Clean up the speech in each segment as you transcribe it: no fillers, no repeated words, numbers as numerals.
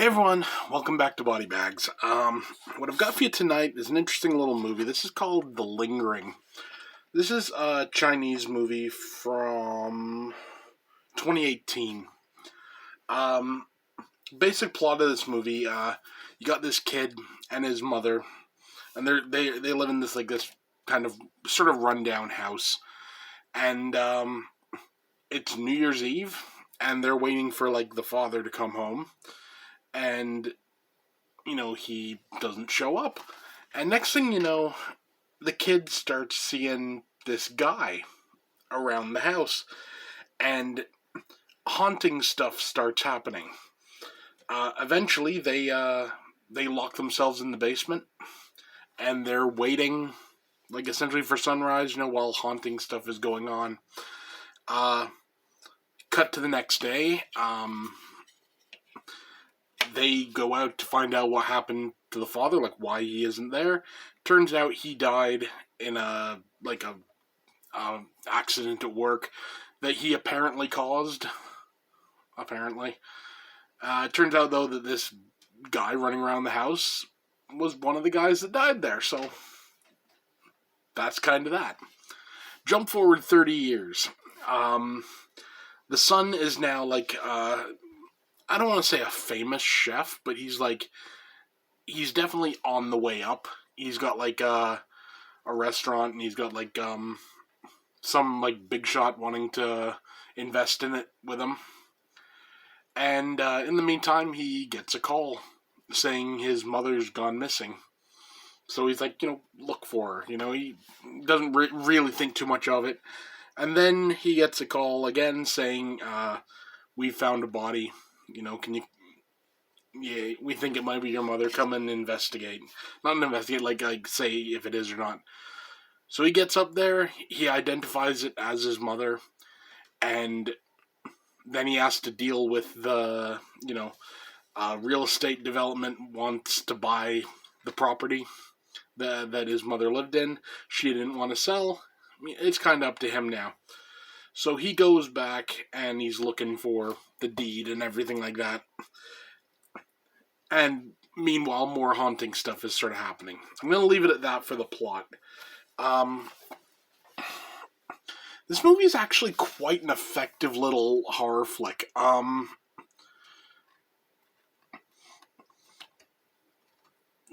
Hey everyone, welcome back to Body Bags. What I've got for you tonight is an interesting little movie. This is called The Lingering. This is a Chinese movie from 2018. Um, Basic plot of this movie: you got this kid and his mother, and they live in this kind of sort of rundown house, and it's New Year's Eve, and they're waiting for like the father to come home, and he doesn't show up. And next thing you know, the kid starts seeing this guy around the house, and haunting stuff starts happening. Eventually, they lock themselves in the basement, and they're waiting, like essentially for sunrise, while haunting stuff is going on. Uh, Cut to the next day. They go out to find out what happened to the father, like why he isn't there. Turns out he died in a accident at work that he apparently caused. Apparently, it turns out though that this guy running around the house was one of the guys that died there. So that's kind of that. Jump forward 30 years. The son is now I don't want to say a famous chef, but he's definitely on the way up. He's got a restaurant, and he's got some big shot wanting to invest in it with him. And in the meantime, he gets a call saying his mother's gone missing. So he's look for her. He doesn't really think too much of it. And then he gets a call again saying, we found a body. Can you... Yeah, we think it might be your mother. Come and investigate. Not investigate, like say if it is or not. So he gets up there, he identifies it as his mother, and then he has to deal with the, real estate development wants to buy the property that his mother lived in. She didn't want to sell. I mean, it's kind of up to him now. So he goes back and he's looking for the deed and everything like that. And meanwhile, more haunting stuff is sort of happening. I'm going to leave it at that for the plot. This movie is actually quite an effective little horror flick.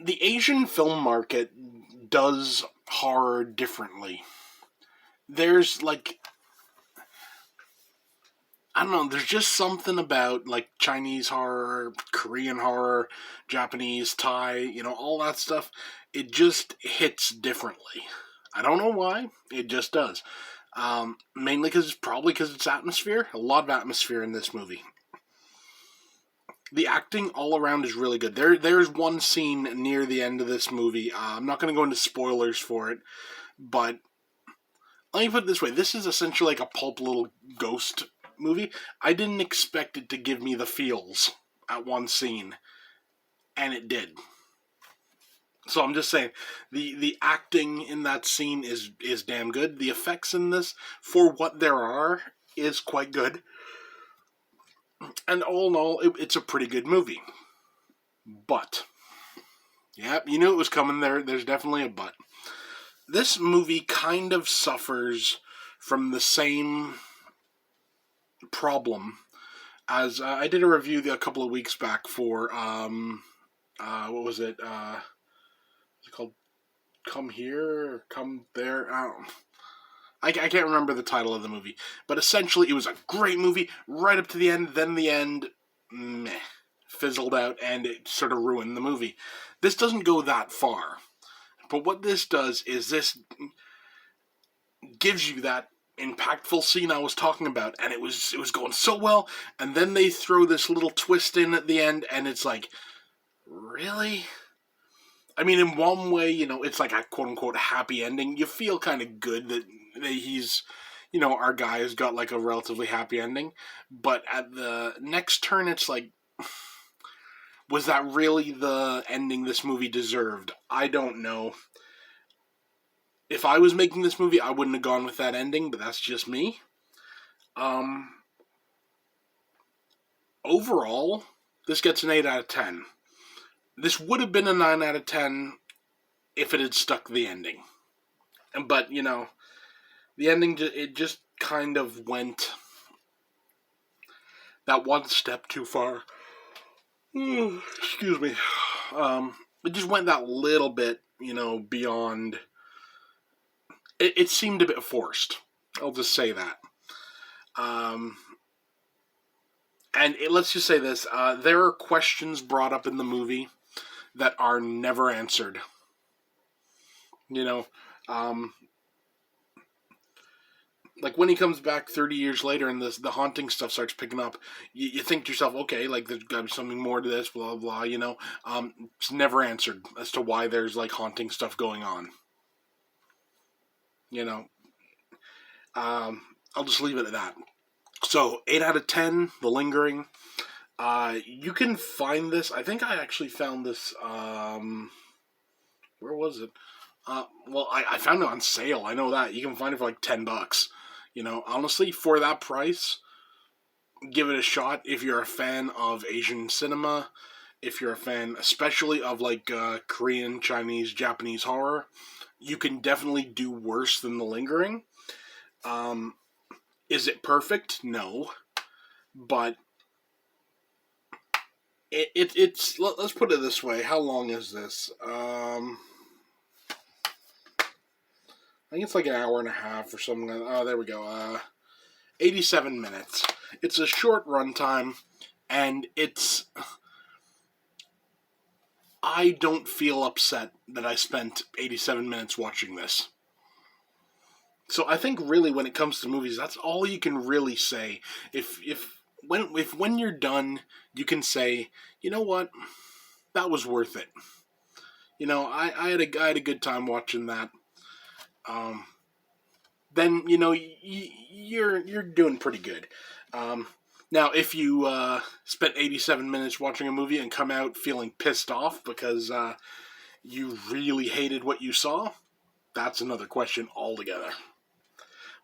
The Asian film market does horror differently. There's I don't know, there's just something about Chinese horror, Korean horror, Japanese, Thai, all that stuff. It just hits differently. I don't know why. It just does. Mainly because it's atmosphere. A lot of atmosphere in this movie. The acting all around is really good. There's one scene near the end of this movie. I'm not going to go into spoilers for it, but let me put it this way. This is essentially like a pulp little ghost movie. I didn't expect it to give me the feels at one scene, and it did. So I'm just saying, the acting in that scene is damn good. The effects in this, for what there are, is quite good. And all in all, it's a pretty good movie. But, yeah, you knew it was coming there. There's definitely a but. This movie kind of suffers from the same problem as I did a review a couple of weeks back for what was it? Was it called Come Here or Come There? I can't remember the title of the movie, but essentially it was a great movie right up to the end. Then the end, meh, fizzled out, and it sort of ruined the movie. This doesn't go that far, but what this does is this gives you that impactful scene I was talking about, and it was going so well, and then they throw this little twist in at the end, and it's like, really? I mean, in one way, it's like a quote-unquote happy ending. You feel kind of good that he's, our guy has got a relatively happy ending, but at the next turn, it's like, was that really the ending this movie deserved? I don't know. If I was making this movie, I wouldn't have gone with that ending, but that's just me. Overall, This gets an 8 out of 10. This would have been a 9 out of 10 if it had stuck the ending. But, you know, the ending, it just kind of went that one step too far. Excuse me. It just went that little bit, you know, beyond. It seemed a bit forced. I'll just say that. Let's just say this. There are questions brought up in the movie that are never answered. You know, like when he comes back 30 years later and the haunting stuff starts picking up, you think to yourself, okay, like there's got to be something more to this, blah, blah, you know. It's never answered as to why there's like haunting stuff going on. You know, I'll just leave it at that. So, 8 out of 10, The Lingering. You can find this. I think I actually found this, where was it? Well, I found it on sale. I know that. You can find it for like $10. You know, honestly, for that price, give it a shot if you're a fan of Asian cinema. If you're a fan, especially of like Korean, Chinese, Japanese horror, you can definitely do worse than The Lingering. Is it perfect? No. But it's let's put it this way. How long is this? I think it's like an hour and a half or something. Oh, there we go. 87 minutes. It's a short runtime, and I don't feel upset that I spent 87 minutes watching this. So I think really when it comes to movies, that's all you can really say. If when you're done, you can say, you know what, that was worth it. You know, I had a good time watching that. Then you know you're doing pretty good. Now, if you spent 87 minutes watching a movie and come out feeling pissed off because you really hated what you saw, that's another question altogether.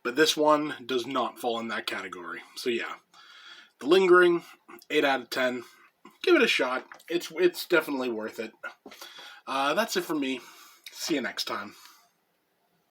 But this one does not fall in that category. So yeah, The Lingering, 8 out of 10. Give it a shot. It's definitely worth it. That's it for me. See you next time.